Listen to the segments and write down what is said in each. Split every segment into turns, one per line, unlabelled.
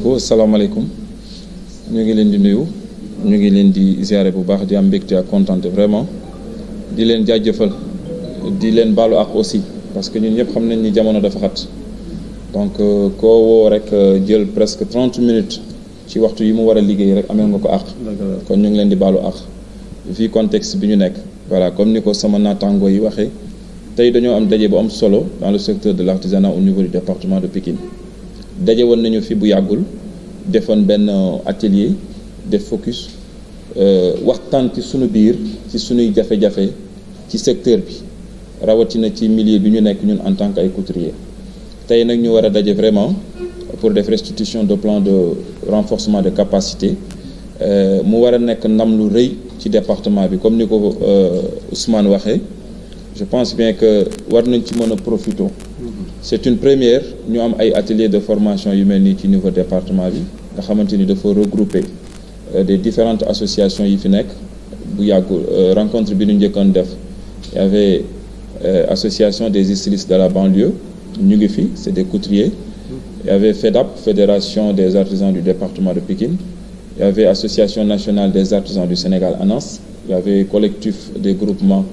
Asalaamaaleykum ñu ngi leen di nuyu ñu ngi leen di ziare bu baax di am mbégte ak kontaan vraiment di leen jaajëfal di leen baalu ak aussi parce que ñun ñëpp xam nañ ni jamono dafa xat donc koo woo rek jël presque 30 minutes ci waxtu yi mu war a liggéey rek amee nga ko ak kon ñu ngi leen di baalu ak vu contexte bi ñu nekk voilà comme ni ko sama naataango yi waxee tey dañoo am daje bu am solo dans le secteur de l'artisanat au niveau du département de Pikine daje woon nañu fi bu yàggul defoon benn atelier def focus waxtaan ci sunu biir ci sunuy jafe-jafe ci secteur bi rawatina ci milieu bi ñu nekk ñun en tant que ay couturier tey nag ñu war a daje vraiment pour def restitution de plan de renforcement de capacité mu war a nekk ndam lu rëy ci département bi comme ni ko Ousmane waxee je pense bien que war nañ ci mën a profiter. C'est une première ñu am ay ateliers de formation yu mel nii ci niveau département bi nga xamante ni dafa regrouper des différentes associations yi fi nekk bu yàggul rencontre bi ñu njëkkoon def il y avait association des stylistes de la banlieue ñu ngi fi c'est des couturiers il y avait FEDAP fédération des artisans du département de Pikine il y avait association nationale des artisans du Sénégal ANAS il y avait collectif des groupements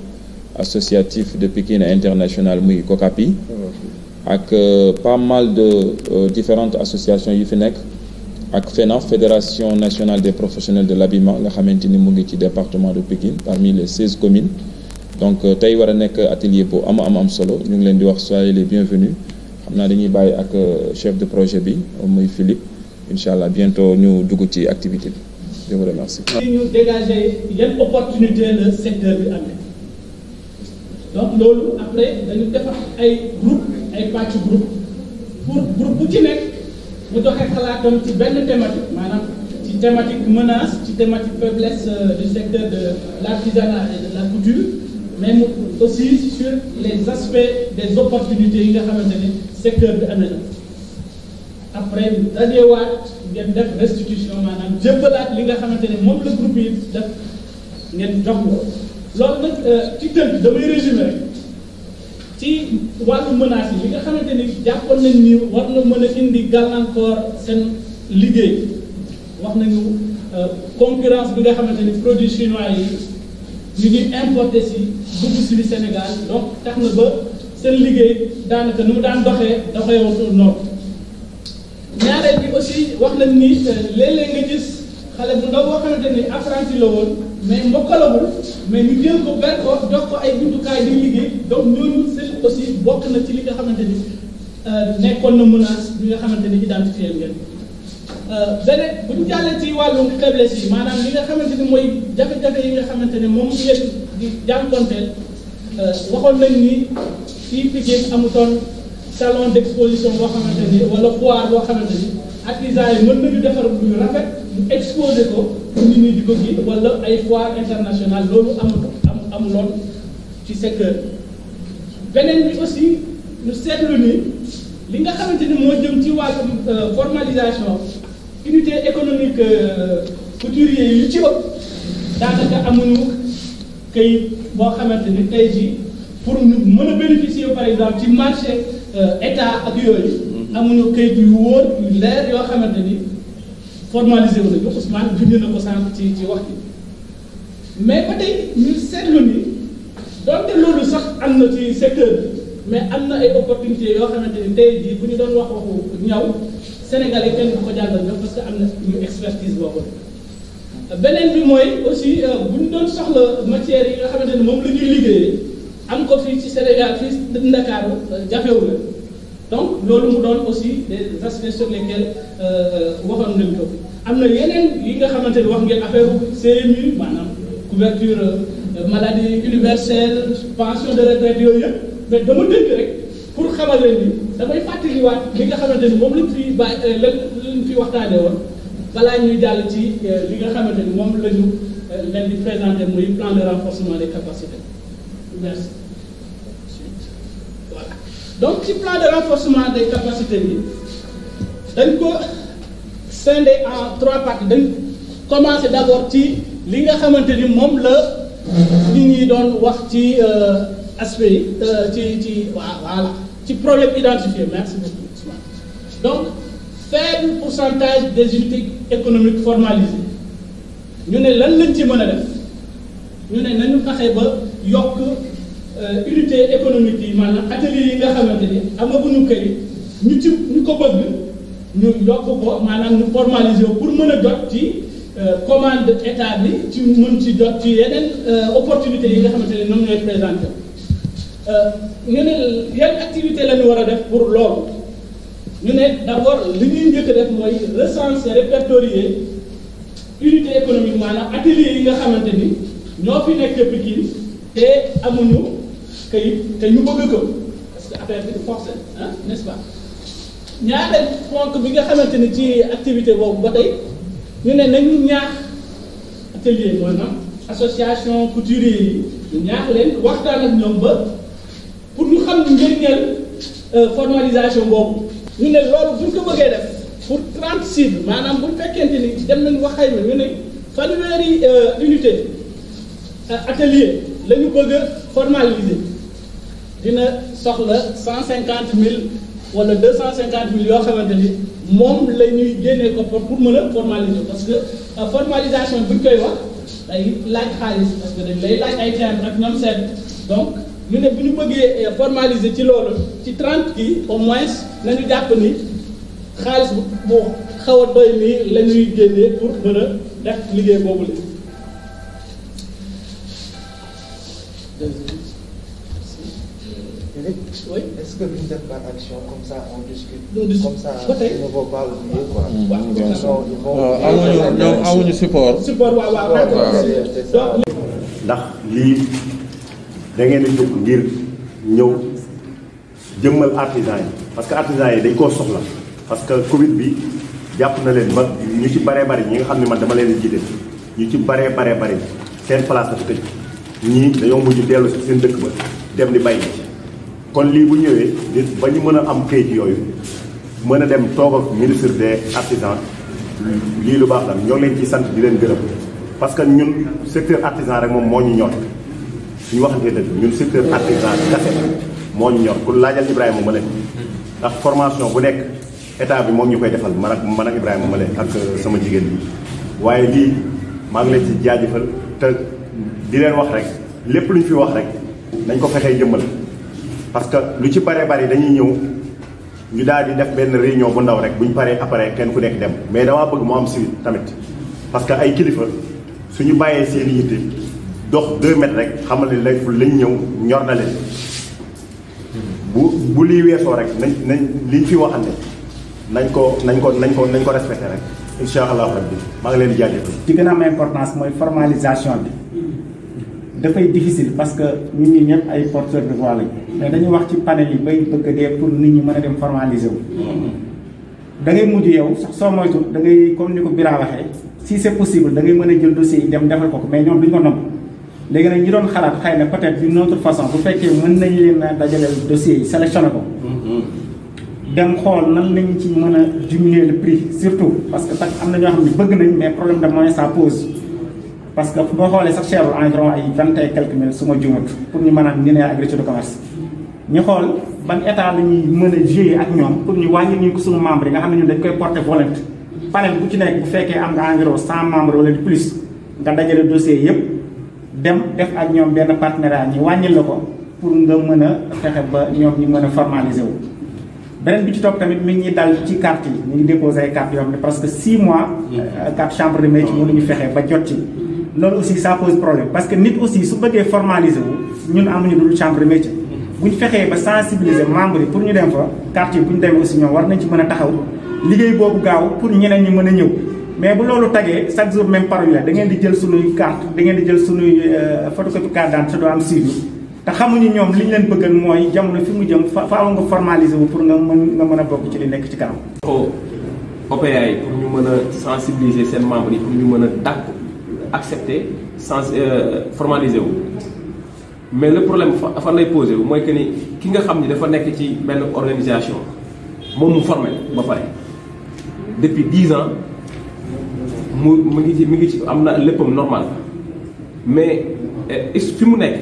associatifs de Pikine international muy COCAPI ak pas mal de différentes associations yi fi nekk ak FENAF fédération nationale des professionnels de l'habillement nga xamante ni mu ngi ci département de Pikine parmi les 16 communes donc tey war a nekk atelier bu am solo ñu ngi leen di wax soyez les bienvenus xam naa dañuy bàyyi ak chef de projet bi muy Philippe incha allah bientôt ñu dugg ci activité bi je vous remercie.
ñu dégager yan opportunité le secteur bi amee donc loolu après dañu defar ay groupe ay pàcc groupe pour groupe bu ci nekk mu doxee xalaatam ci benn thématique maanaam ci thématique menace ci thématique faiblesse du secteur de l'artisanat et de la couture mais mu aussi sur les aspects des opportunités yi nga xamante ne secteur bi amee na après dajewaat ngeen def restitution maanaam jébbalaat li nga xamante ne moom la groupe yi def ngeen jox ko loolu nag ci tënk damay résumer rek ci wàllu menace yi li nga xamante ni jàppoon nañ ni war na mën a indi gàllankoor seen liggéey wax nañu concurrence bi nga xamante ni produits chinois yi ñu ngi importer si dugg si Sénégal donc tax na ba seen liggéey daanaka nu mu daan doxee wutul noonu ñaareel bi aussi wax nañ ni léeg-léeg nga gis xale bu ndaw boo xamante ni apprenti la woon mais mbokkalagul mais ñu jël ko ber ko jox ko ay bindukaay di liggéey donc ñooñu seen aussi bokk na ci li nga xamante ni nekkoon na menace bi nga xamante ni identifié ngeen beneen bu ñu jàllee ci wàllu faiblesse yi maanaam li nga xamante ni mooy jafe-jafe yi nga xamante ni moom ngeen di jànkonteel waxoon nañ ni fii Pikine amutoon salon d'exposition boo xamante ni wala foire boo xamante ni artisans yi mën nañu defar lu rafet ñu exposé ko nit ñi di ko gi wala ay foire internationale loolu amuloon ci secteur beneen bi aussi ñu seetlu ni li nga xamante ni moo jëm ci wàllum formalisation unité économique couturier yu ci ëpp daanaka amuñu këyit boo xamante ni tey jii pour ñu mën a bénéficier par exemple ci marché état ak yooyu amuñu këyit yu wóor yu leer yoo xamante ni formalisé wu nañu Ousmane bind na ko sànq ci wax ji mais ba tey ñu seetlu ni donte loolu sax am na ci secteur bi mais am na ay opportunités yoo xamante ni tey jii bu ñu doon wax waxu ñaw sénégalais kenn du ko jàngal ñoom parce que am na ñu expertise boobu beneen bi mooy aussi bu ñu doon soxla matières yi nga xamante ni moom la ñuy liggéeyee am ko fii ci Sénégal fii Ndakaaru jafewu la donc loolu mu doon aussi des aspects sur lesquels waxoon nañ ko am na yeneen yi nga xamante ni wax ngeen affaire CMU maanaam couverture maladie universelle pension de retraite yooyu yëpp mais dama dëgg rek pour xamal leen ni damay fàttaliwaat li nga xamante ni moom lañ fi bàyyi lañ fi waxtaanee woon balaa ñuy jàll ci li nga xamante ni moom la ñu leen di présenter muy plan de renforcement des capacités merci. Donc ci plan de renforcement des capacités bi dañ ko scinder en 3 parties dañ commencer d'abord ci li nga xamante ni moom la nit ñi doon wax ci aspect yi ci voilà ci problème identifié merci beaucoup donc faible pourcentage des unités économiques formalisées ñu ne lan lañ ci mën a def ñu ne nañu fexe ba yokk unité économique yi maanaam atelier yi nga xamante ni amaguñu këyit ñu ko bëgg ñu yokk ko maanaam ñu formaliser pour mën a jot ci commande état bi ci mën ci jot ci yeneen opportunités yi nga xamante ne ñoom ñooy présenté ñu ne yan activité la ñu war a def pour loolu ñu ne d'abord li ñuy njëkk a def mooy recenser répertorier unité économique maanaam atelier yi nga xamante ni ñoo fi nekk Pikine te amuñu kayit te ñu bëgg ko parce que affaire bi forcé ah n'est-ce pas ñaareel ponk bi nga xamante ni ci activité boobu ba tey ñu ne nañu ñaax atelier maanaam association couturier yi ñu ñaax leen waxtaan ak ñoom ba pour ñu xam njëriñal formalisation boobu ñu ne loolu buñ ko bëggee def pour 30 cibles maanaam bu fekkente ni dem nañ wax xayma ñu ne fanweeri unité atelier la ñu bëgg a formaliser dina soxla 150 000 wala 250 000 yoo xamante ni moom la ñuy génnee ko pour mën a formaliser parce que formalisation bu ñu koy wax day laaj xaalis parce que dañ lay laaj ay timbre ak ñoom seet donc ñu ne bu ñu bëggee formaliser ci loolu ci 30 kii au moins nañu jàpp ni xaalis bu xaw a doy nii la ñuy génnee pour mën a def liggéey boobu la. Oui.
Est-ce que vous faites par action comme ça on discute comme ça
peut-être
il ne faut pas oublier quoi.
bien sûr ñoom amuñu support.
support waaw
ndax lii da ngeen di jóg ngir ñëw jëmmal artisan yi parce que artisan yi dañ koo soxla parce que Covid bi jàpp na leen ba ñu ci baree bari ñi nga xam ne man dama leen di jiite ñu ci baree bari seen place dafa tëj ñii dañoo mujj dellu si seen dëkk ba dem di bay kon lii bu ñëwee nit ba ñu mën a am kayit yooyu mën a dem toog ak ministre des artisans lii lu baax la ñoo leen ci sant di leen gërëm parce que ñun secteur artisan rek moom moo ñu ñor suñu waxantee dëgg ñun secteur artisan kese moo ñu ñor ku laajal Ibrahima ma leen ndax formation bu nekk état bi moom ñu koy defal man ak Ibrahima ma leen ak sama jigéen bi waaye lii maa ngi leen ci jaajëfal te di leen wax rek lépp lu ñu fi wax rek nañ ko fexee jëmmal parce que lu ci bare bari dañuy ñëw ñu daal di def benn réunion bu ndaw rek bu ñu paree après kenn ku nekk dem mais damaa bëgg mu am suivi tamit parce que ay kilifa suñu bàyyee seen yitte dox 2 mètres rek xamal ne lañ ñëw ñor na leen bu lii weesoo rek nañ liñ fi waxante nañ ko respecté rek incha allahu rabbi maa ngi leen di jaajëfal.
ci gën a am importance mooy formalisation bi dafay difficile parce que ñun ñi ñëpp ay porteurs de voix lañu mais dañuy wax ci panel yi bay bëgg a dee pour nit ñi mën a dem formaliser wu. da ngay mujj yow sax soo moytu da ngay comme ni ko Bira waxee si c'est possible da ngay mën a jël dossier yi dem defal ko mais ñoom duñ ko nomb léegi nag ñi doon xalaat xëy na peut-être d'une autre façon bu fekkee mën nañ leen a dajaleel dossier yi sélectionné ko. dem xool nan lañu ci mën a diminuer le prix surtout parce que sax am na ñoo xam ne bëgg nañ mais problème de moyen ça pose. parce que boo xoolee sax cherul environ ay 20 et quelques mille su ma juumut pour ñu mën a ñu ne agriculture de commerce ñu xool ban état la ñuy mën a jouer ak ñoom pour ñu wàññi ñu ko suñu membre yi nga xam ne ñun dañ koy porter volonté panel bu ci nekk bu fekkee am nga environ 100 membres wala plus nga dajale dossier yëpp dem def ak ñoom benn partenariat ñu wàññil la ko pour nga mën a fexe ba ñoom ñu mën a formaliser wu. beneen bi ci topp tamit mi ngi dal ci carte yi ñu ngi déposé ay cartes yoo xam ne presque 6 mois. carte chambre de métier mënuñu fexe ba jot ci. loolu aussi ça pose problème parce que nit aussi su bëggee formaliser wu ñun amuñu dul chambre de métier bu ñu fexee ba sensibiliser membres yi pour ñu dem fa carte yi bu ñu demee aussi ñoom war nañ ci mën a taxaw liggéey boobu gaaw pour ñeneen ñi mën a ñëw mais bu loolu tagee chaque jour même parole la da ngeen di jël sunuy carte da ngeen di jël sunuy photocopie carte d'identité doo am suivi te xamuñu ñoom li ñu leen bëggal mooy jamono fi mu jëm faaw nga formaliser wu pour nga mën a bokk ci li nekk ci kanam.
OPA yi pour ñu mën a sensibiliser seen membres yi pour ñu mën a dàq accepter sans formaliser wu mais le problème fan lay posé wu mooy que ni ki nga xam ni dafa nekk ci benn organisation moom mu formé ba pare depuis 10 ans mu ngi ci am na léppam normal mais fi mu nekk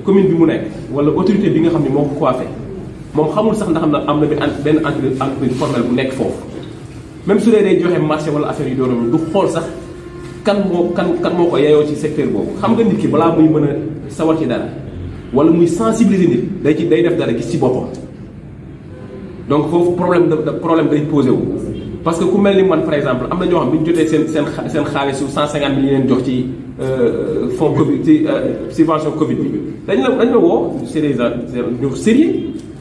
commune bi mu nekk wala autorité bi nga xam ni moo ko coiffé moom xamul sax ndax am na benn entreprise formelle bu nekk foofu même su dee day joxe marché wala affaire yu doon du xool sax kan moo ko yeyoo ci secteur boobu. xam nga nit ki balaa muy mën a sawar ci dara wala muy sensibiliser nit day def dara gis ci boppam donc foofu problème day posé wu. parce que ku mel ni man par exemple am na ñoo xam ne ñu jotee seen xaalisu 150 000 yi leen jox ci fonds Covid ci subvention Covid bi dañ la woo c'est des ñu sérieux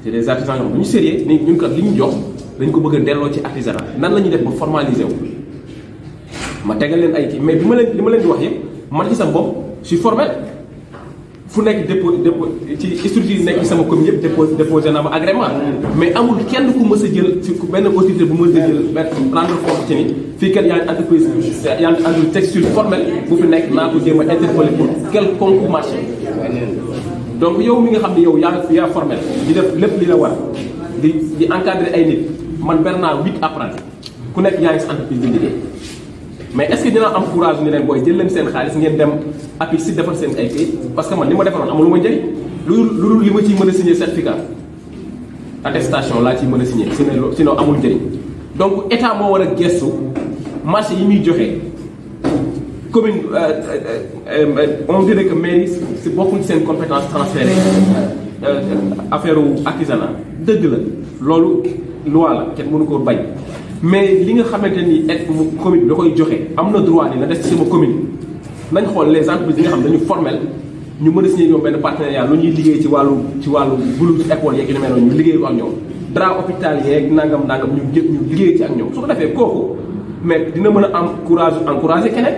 c'est des artisans yoo xam ne ñu sérieux ni ñun kat li ñu jox dañ ko bëgg a delloo ci artisanat nan la ñuy def ba formaliser wu. ma tegal leen ay kii mais li ma leen di wax yëpp man ci sama bopp je suis formel fu nekk dépôt ci structure yi nekk ci sama commune yëpp déposé naa ma agrément mais amul kenn ku mës a jël ci benn autorité bu mës a jël prendre compte ci ni fii kat yaa ngi entreprise yaa ngi entreprise textile formel bu fi nekk naa ko jéem a interpeller pour quelconque marché. donc yow mi nga xam ne yow yaa formel di def lépp li la war di encadrer ay nit man ber naa 8 apprentis ku nekk yaa ngi sa entreprise di liggéey. mais est-ce que dina am courage ni leen booy jël leen seen xaalis ngeen dem APIX si defar seen ay kayit parce que man li ma defaroon amul lu ma njëriñ lu li ma ciy mën a signer certificat attestation laa ciy mën a signer sinon amul njëriñ. donc état moo war a gestu marché yi muy joxe commune on dirait que mairie si bokkul seen compétence transférée affaire artisanat dëgg la loolu loi la kenn mënu koo bañ. mais li nga xamante ni commune bi da koy joxe am na droit ni na des ci sama commune nañ xool les entreprises yi nga xam dañu formel ñu mën a signé ñoom benn partenariat lu ñuy liggéey ci wàllu bulu école yeeg yu demee noonu ñu liggéey ko ak ñoom drap hôpital yeeg nangam ñu liggéey ci ak ñoom su ko defee kooku mais dina mën a am courage encourager keneen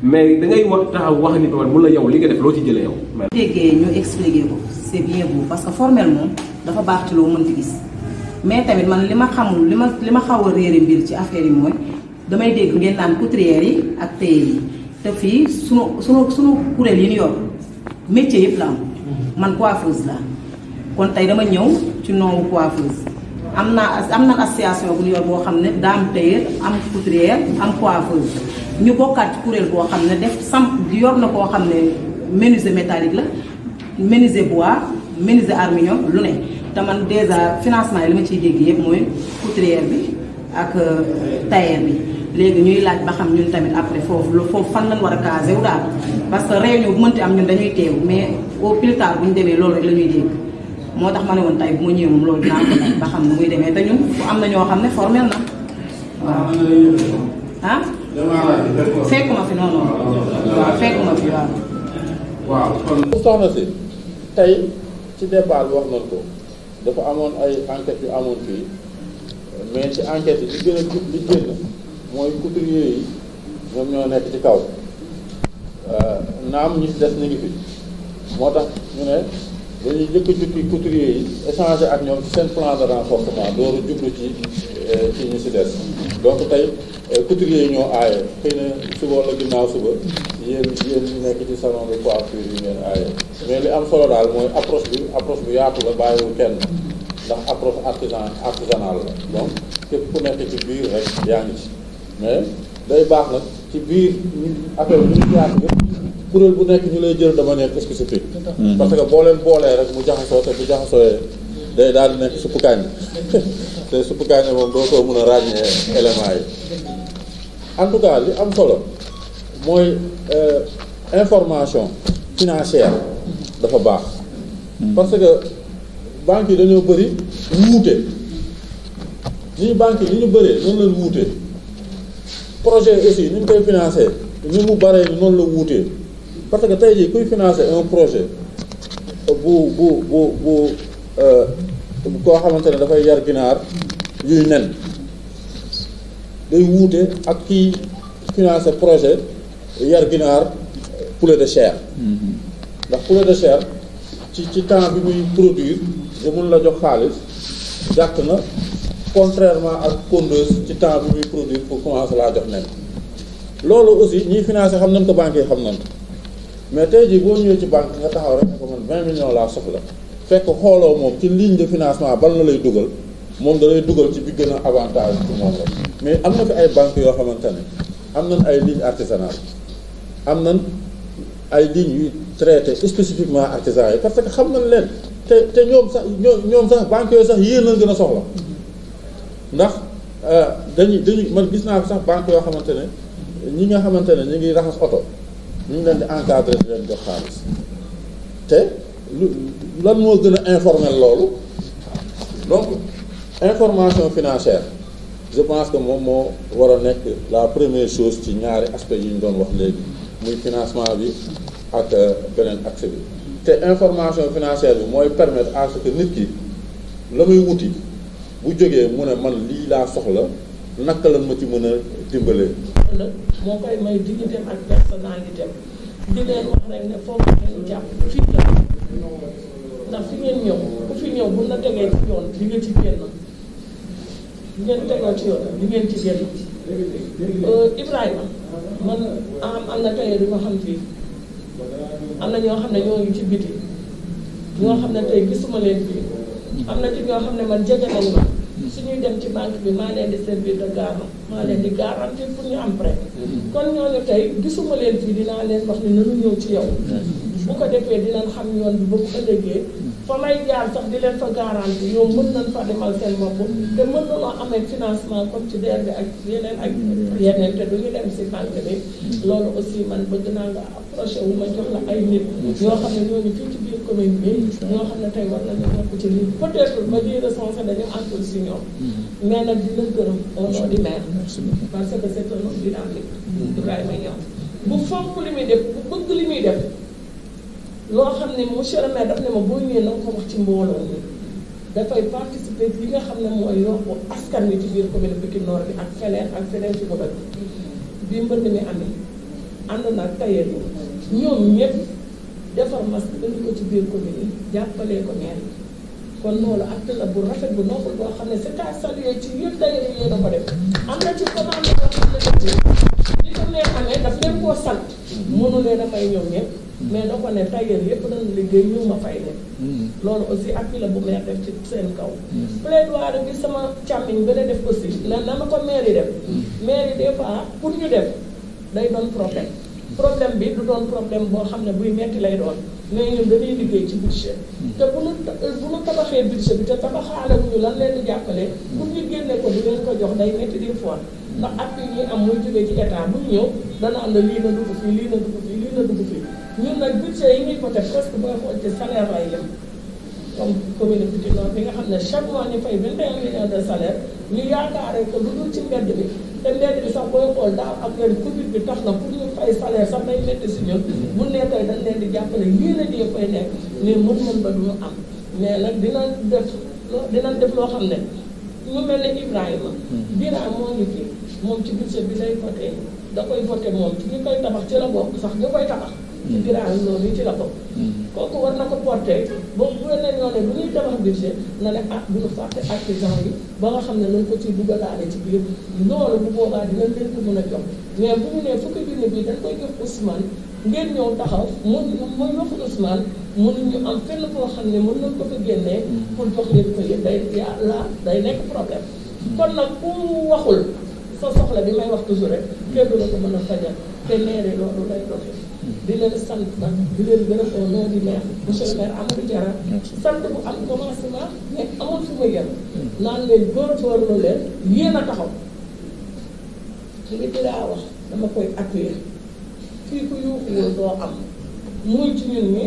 mais da ngay wax taxaw wax nit man mun la yow li nga def loo ci jëlee yow.
déggee ñu expliqué ko c'est bien beau parce que formel moom dafa baax ci loo mënti gis. mais tamit man li ma xamul li ma xaw a réere mbir ci affaire yi mooy damay dégg ngeen naan couturières yi ak tailleur yi te fii sunu kuréel yi ñu yor métier yëpp la am man coiffeuse la kon tey dama ñëw ci noowu coiffeuse am na association bu ñu yor boo xam ne daa am tailleur am couturière am coiffeuse ñu bokkaat ci kuréel boo xam ne yor na koo xam ne menuisier métallique la menuisier bois menuisier arminium lu ne te man déjà financement yi li ma ciy dégg yëpp mooy couturière bi ak tailleur bi léegi ñuy laaj ba xam ñun tamit après foofu fan lañ war a casé wu daal parce que réunion bu mënti am ñun dañuy teew mais au plus tard bu ñu demee loolu rek la ñuy dégg moo tax ma ne woon tey bu ma ñëwee moom loolu dinaa ko laaj ba xam ne muy demee te ñun am na ñoo xam ne formel na waaw ah fekkuma fi noonu waaw fekkuma fi waaw
soxna si tey ci débat bi wax nañ ko dafa amoon ay enquêtes yu amoon fii mais ci enquêtes yi li gën a li génn mooy couturier yi ñoom ñoo nekk ci kaw naam ñi ci des ñu ngi fi moo tax ñu ne dañuy jëkk jukki couturier yi échanger ak ñoom ci seen plan de renforcement dooru jublu ci ñi ci des donc tey couturier yi ñoo aaye xëy na suba wala ginnaaw suba yéen ñu nekk ci salon de coiffure yi ngeen aaye mais li am solo daal mooy approche bu yaatu la bàyyiwul kenn ndax approche artisanale la donc képp ku nekk ci biir rek yaa ngi ci mais day baax nag ci biir affaire bi ñu yaatu bi kuréel bu nekk ñu lay jël de manière spécifique parce que boo leen boolee rek mu jaxasoo te bu jaxasooyee day daal di nekk suppu kaañ te suppu kaañ moom doo ko mën a ràññee éléments yi en tout cas li am solo mooy information financière dafa baax parce que banques yi dañoo bëri wuute ni ñu banques yi ni ñu bëree noonu la wuute projet aussi ni ñu koy financé ni mu baree ni noonu la wuutee parce que tey jii kuy financer un projet bu koo xamante ne dafay yar ginaar yuy nen day wuute ak kiy financer projet yar ginaar poulet de chair ndax poulet de chair ci temps bi muy produire nga mun la jox xaalis gàtt na contrairement ak pondeuse ci temps bi muy produire pour commencer laa jox nen loolu aussi ñiy financer xam nañ ko banque yi xam nañ ko mais tey jii boo ñëwee ci banque nga taxaw rek ne ko man 20 millions laa soxla fekk xooloo moom ci ligne de financement ban la lay dugal moom da lay dugal ci bi gën a avantage ci moom la mais am na fi ay banques yoo xamante ne am nañ ay lignes artisanales am nañ ay lignes yuy traité spécifiquement artisans yi parce que xam nañ leen te ñoom sax banques yooyu sax yéen lañ gën a soxla ndax dañuy man gis naa fi sax banque yoo xamante ne ñi nga xamante ne ñu ngi raxas oto ñu ngi leen di encadrer di leen jox xaalis te lan moo gën a informel loolu donc information financière je pense que moom moo war a nekk la première chose ci ñaari aspect yi ñu doon wax léegi muy financement bi ak beneen accès bi te information financière bi mooy permettre à ce que nit ki la muy wuti bu jógee mu ne man lii laa soxla naka lan ma ci mën a dimbalee.
moo koy may dignité ak personnalité di leen wax rek ne foofu ngeen jàpp fii la ndax fi ngeen ñëw ku fi ñëw bu la tegee ci yoon di nga ci génn di ngeen tegoo ci yoon di ngeen ci génn Ibrahima man am na tey di nga xam fii am na ñoo xam ne ñoo ngi ci biti ñoo xam ne tey gisuma leen fii am na ci ñoo xam ne man jege nañ ma suñuy dem ci banque bi maa leen di servir de garant maa leen di garantir pour ñu am prêt kon ñooñu tey gisuma leen fii dinaa leen wax ni nanu ñëw ci yow bu ko defee dinañ xam yoon bi ba bu ëllëgee fa may jaar sax di leen fa garanti ñoom mën nañ fa demal seen bopp te mën nañoo amee financement comme ci DER bi ak yeneen te duñu dem si banque bi loolu aussi man bëgg naa nga approché wu ma jox la ay nit ñoo xam ne ñooñu fii ci biir commune bi ñoo xam ne tey war nañu nekk ci lii peut-être ba ñuy responsable dañu entour si ñoom mais nag dina gërëm au nom du maire parce que c'est un homme dynamique Ibrahima ñëw bu fonk li muy def bu bëgg li muy def loo xam ne monsieur le maire daf ne ma boo ñëwee na nga ko wax ci mbooloo mi dafay participer li nga xam ne mooy yokku askan wi ci biir commune Pikine Nord bi ak feneen ci ko dëkk bi mbënd mi amee ànd na tailleur yi ñoom ñëpp defar masque indi ko ci biir commune yi jàppalee ko maire yi kon loolu acte la bu rafet bu noble boo xam ne c'est à saluer ci yëpp tailleur yi yéen a ko def am na ci commande yoo xam ne li ko nee amee daf leen koo sant mënu leen a may ñoom ñëpp mais da ko ne tailleur yëpp dañu liggéey ñu ma fay leen loolu aussi appui la bu maire def ci seen kaw plaidoyer bi sama càmmiñ gën a def aussi na ma ko maire yi def maire yi des fois pour ñu def day doon problème bi du doon problème boo xam ne buy metti lay doon mais ñun dañuy liggéey ci budget te bu nu tabaxee budget bi te tabaxaale wuñu lan leen di jàppale pour ñu génne ko di leen ko jox day metti di fois ndax appui ñuy am muy jógee ci état bu ñu ñëw dana am na lii na dugg fii lii na dugg fii lii na dugg fii ñun nag budget yi ñuy voté presque booy xool ci salaire lay yem comme commune Pikine Nord bi nga xam ne chaque mois ñu fay 21 millions de salaire ñu yaakaaree que lu dul ci mbedd bi te mbedd bi sax booy xool daaw ak ren Covid bi tax na pour ñu fay salaire sax day métti si ñun bu nee tey dañ leen di jàppale lii la di koy nekk mais mën ba duñu am mais nag dinañ def loo xam ne ñu mel ne Ibrahima Bira moo ngi fi moom ci budget bi day voté da koy voté moom ci ñi koy tabax ci la bokk sax ñu koy tabax ci Bira loolu ci la bokk kooku war na ko porté boobu bu ne ñoo ne bu ñuy tabax budget na ne bu ñu fàtte artisan yi ba nga xam ne nañ ko ciy dugalaale ci biir loolu bu boobaa dinañ leen ko mën a jox mais bu ñu nee fukki junni bi dañ koy jox Ousmane ngeen ñëw taxaw mooy wax Ousmane mënuñu am fenn koo xam ne mën nañ ko fa génnee pour jox leen ko yëpp day nekk problème kon nag ku waxul sa soxla bi may wax toujours rek kenn du la ko mën a fajal te neere loolu lay doxee di leen sant nag di leen gërëm au nom du maire monsieur le maire Amadou Diarra sant bu am commencement mais amul fu mu yem naan leen góorgóorlu leen yéen a taxaw li Bira wax dama koy appuyer fii ku yuuxuwul doo am muy ci ñun ñi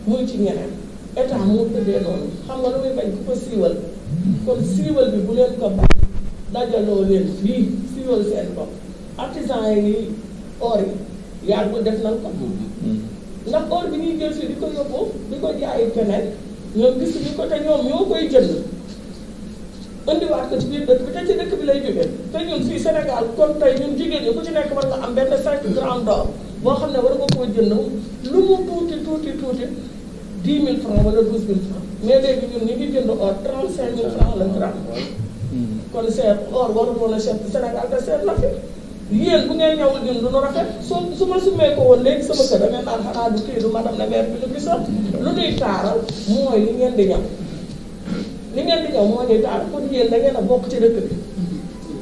muy ci ñeneen état moo tëddee noonu xam nga lu muy bañ ku ko siiwal kon siiwal bi bu leen ko bañ dajaloo leen fii siiwal seen bopp artisan yi or yi yàggul def nañ ko ndax or bi ñuy jël fii di ko yóbbu di ko jaayi feneen ñoom gisuñu ko te ñoom ñoo koy jënd indiwaat ko ci biir dëkk bi te ci dëkk bi lay jógee te ñun fii Sénégal kon tey ñun jigéen ñi ku ci nekk war nga am benn 5 grammes d'or boo xam ne war nga koo jënd lu mu tuuti 10 000 francs wala 12 000 francs mais léegi ñun ñu ngi jënd or 35 000 francs la gramme kon seet or waru woon a cher Sénégal te seet na fi yéen bu ngeen ñëwul ñun du nu rafet su ma sumee ko woon léegi sama kër da ngeen naan xanaa du kii du madame la maire bi lu gisoon lu ñuy taaral mooy li ngeen di ñëw li ngeen di ñëw moo ñuy taaral kon yéen da ngeen a bokk ci dëkk bi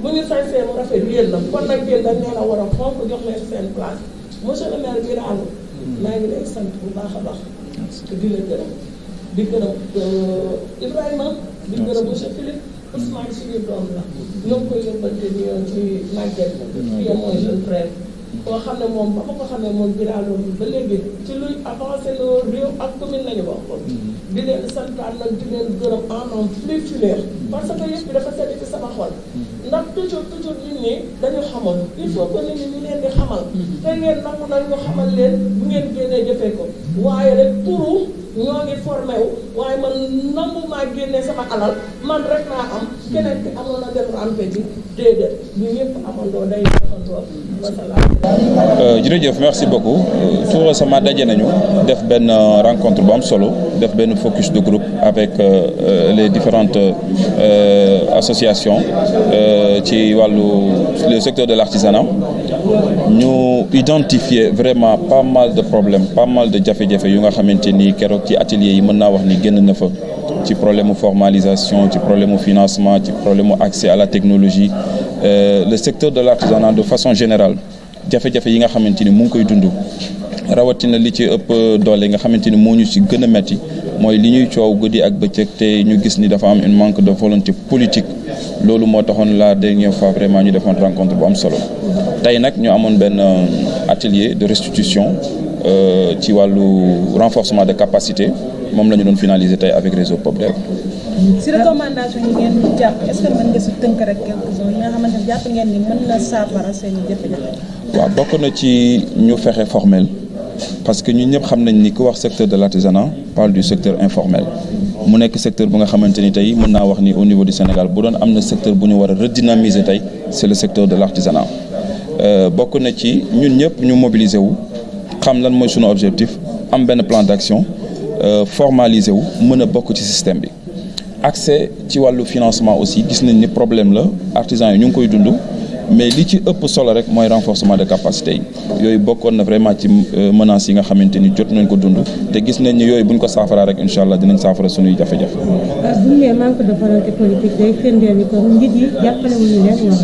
bu ñu sañsee mu rafet yéen la kon nag yéen dañ leen a war a fonk jox leen seen place monsieur le maire bi daal maa ngi lay sant bu baax a baax te di la gërëm di gërëm Ibrahima di gërëm monsieur Philippe Ousmane suñu doom la ñoo ngi koy yóbbante ni yoon ci Maguette fii mooy jeune frère koo xam ne moom ba ma ko xamee moom biraaloo bi ba léegi ci luy avancé loo réew ak commune lañu bokkoon di leen santaan nag di leen gërëm en nom pluriel parce que yëpp bi dafa sedd ci sama xol ndax toujours nit ñi dañu xamoon il faut que nit ñi ñu leen di xamal te ngeen nangu nag ñu xamal leen bu ngeen génnee jëfee ko waaye rek pour ñoo ngi formé wu waaye man nangu maa génnee sama alal man rek naa am keneen ki amoon na dem rampe ji déedéet ñu ñëpp amandoo day defandoo wasalaam.
jërëjëf merci beaucoup tout récemment daje nañu def benn rencontre bu am solo def benn focus de groupe avec les différentes associations ci wàllu le secteur de l'artisanat ñu identifier vraiment pas mal de problèmes pas mal de jafe-jafe yu nga xamante ni keroog ci atelier yi mën naa wax ni génn na fa ci problème formalisation ci problème financement ci problème accès à la technologie le secteur de l'artisanat de façon générale jafe-jafe yi nga xamante ni mu ngi koy dund rawatina li ci ëpp doole nga xamante ni moo ñu ci gën a metti mooy li ñuy coow guddi ak bëccëg te ñu gis ni dafa am un manque de volonté politique loolu moo taxoon la dernière fois vraiment ñu defoon rencontre bu am solo tey nag ñu amoon benn atelier de restitution ci wàllu renforcement de capacité moom la ñu doon finaliser tey avec réseau POPDEV.
si recommandation yi ngeen jàpp est-ce que mën nga si tënk rek quelques-uns yi nga xamante ne jàpp ngeen ni mën na saafara seen jafe-jafe.
waaw bokk na ci ñu fexe formel parce que ñun ñëpp xam nañ ni ku wax secteur de l'artisanat parle du secteur informel mu nekk secteur bu nga xamante ni tey mën naa wax ni au niveau du Sénégal bu doon am na secteur bu ñu war a redynamiser tey c'est le secteur de l'artisanat bokk na ci ñun ñëpp ñu mobiliser wu xam lan mooy sunu objectif am benn plan d'action formaliser wu mën a bokk ci système bi. accès ci wàllu financement aussi gis nañ ni problème la artisans yi ñu ngi koy dund mais li ci ëpp solo rek mooy renforcement de capacité yi yooyu bokkoon na vraiment ci menaces yi nga xamante ni jot nañ ko dund te gis nañ ni yooyu buñ ko saafara rek incha allah dinañ saafara suñuy jafe-jafe.
bu ñu nee manque de volonté politique day firndeel ni kon nit yi jàppale wuñu leen ñoom.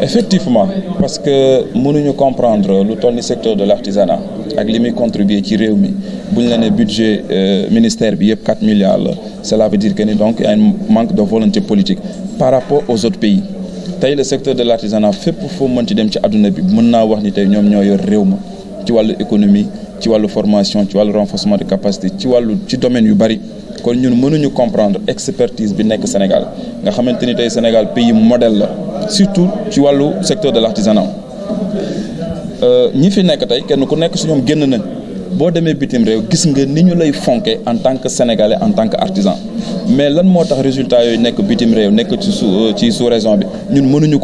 effectivement parce que mënuñu comprendre lu toll ni secteur de l'artisanat ak li muy contribuer ci réew mi bu ñu la ne budget ministère bi yëpp 4 milliards la cela veut dire que ni donc il y a un manque de volonté politique par rapport aux autres pays tey le secteur de l'artisanat fépp foo mën ci dem ci àdduna bi mën naa wax ni tey ñoom ñoo yor réew ma ci wàllu économie ci wàllu formation ci wàllu renforcement de capacité ci domaine yu bari kon ñun mënuñu comprendre expertise bi nekk Sénégal nga xamante ni tey Sénégal pays modèle la surtout ci wàllu secteur de l'artisanat ñi fi nekk tey kenn ku nekk su ñoom génn nañ boo demee bitim réew gis nga ni ñu lay fonke en tant que sénégalais en tant que artisan mais lan moo tax résultat yooyu nekk bitim réew nekk ci sous-région bi ñun mënuñu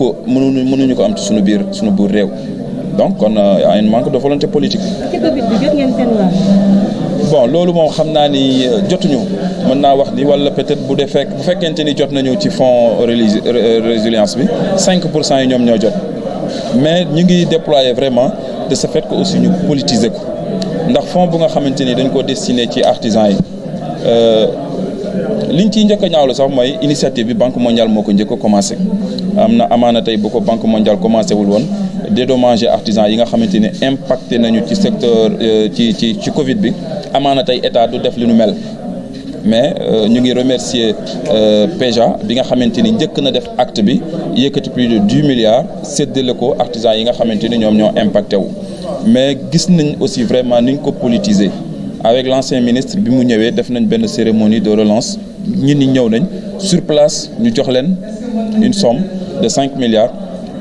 ko am ci suñu biir réew donc kon y a un manque de volonté politique.
ci Covid bi jot ngeen seen wàll.
bon loolu moom xam naa ni jotuñu mën naa wax ni wala peut-être bu fekkente ni jot nañu ci fonds résilience bi 5% yi ñoom ñoo jot mais ñu ngi déployer vraiment de ce fait que aussi ñu politiser ko ndax fonds bu nga xamante ni dañ ko destiné ci artisans yi liñ ciy njëkk a ñaawlu sax mooy initiative bi Banque mondiale moo ko njëkk a commencé am na amaana tey bu ko Banque mondiale commencé wul woon dédommager artisans yi nga xamante ni impacté nañu ci secteur ci Covid bi amaana tey état du def li nu mel mais ñu ngi remercier PEJA bi nga xamante ni njëkk na def acte bi yëkkati plus de 10 milliards séddale ko artisans yi nga xamante ni ñoom ñoo impacté wu mais gis nañ aussi vraiment niñ ko politiser avec l'ancien ministre bi mu ñëwee def nañ benn cérémonie de relance ñi ñëw nañ sur place ñu jox leen une somme de 5 milliards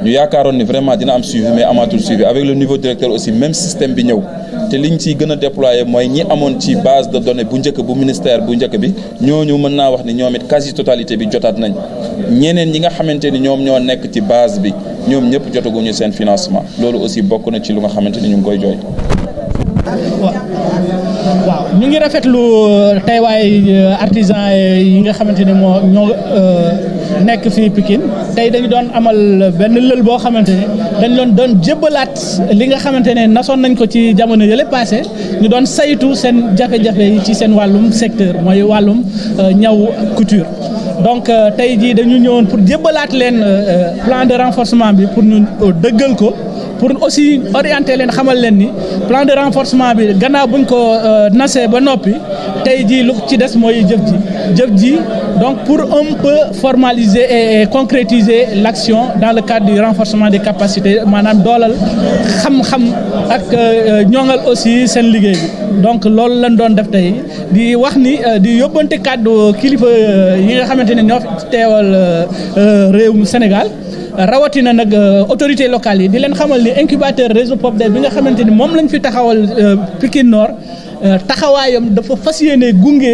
ñu yaakaaroon ni vraiment dina am suivi mais amaatul suivi avec le niveau directeur aussi même système bi ñëw te liñ ciy gën a déployer mooy ñi amoon ci base de données bu njëkk bu ministère bu njëkk bi ñooñu mën naa wax ni ñoom it quasi totalité bi jotaat nañ ñeneen ñi nga xamante ni ñoom ñoo nekk ci base bi ñoom ñëpp jotaguñu seen financement loolu aussi bokk na ci lu nga xamante ni ñu ngi koy jooy.
waaw ñu ngi rafetlu teewaay artisan yi nga xamante ne ñoo nekk fii Pikine tey dañu doon amal benn lël boo xamante ne dañ doon jébbalaat li nga xamante ne nasoon nañ ko ci jamono yële passé ñu doon saytu seen jafe-jafe yi ci seen wàllum secteur mooy wàllum ñaw couture donc tey jii dañu ñëwoon pour jébbalaat leen plan de renforcement bi pour ñu dëggal ko pour aussi orienter leen xamal leen ni plan de renforcement bi gannaaw buñ ko nasee ba noppi tey jii lu ci des mooy jëf ji donc pour un peu formaliser et concrétiser l'action dans le cadre du renforcement des capacités maanaam doolal xam-xam ak ñoŋal aussi seen liggéey bi donc loolu lañ doon def tey di wax ni di yóbbante kàddu kilifa yi nga xamante ne ñoo fi teewal réewum Sénégal rawatina nag autorités locales yi di leen xamal ni incubateur réseau POPDEV bi nga xamante ni moom lañ fi taxawal Pikine Nord taxawaayam dafa fas yéene gunge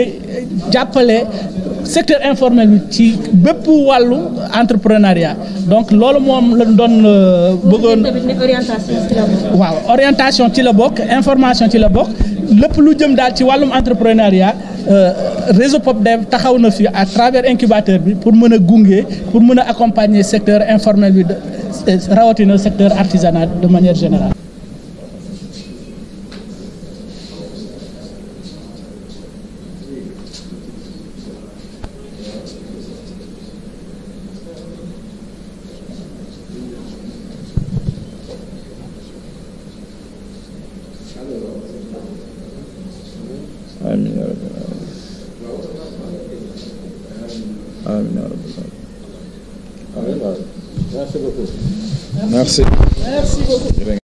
jàppale secteur informel bi ci bépp wàllu entrepreneuriat donc loolu moom lañ doon bëggoon. waaw orientation ci la bokk information ci la bokk lépp lu jëm daal ci wàllum entrepreneuriat réseau POPDEV taxaw na fi à travers incubateur bi pour mën a gunge pour mën a accompagner secteur informel bi rawatina secteur artisanal de manière générale.
Amiin yaa rabbal aalamiin. Amiin yaa rabbal aalamiin. Merci beaucoup. Merci. Merci beaucoup.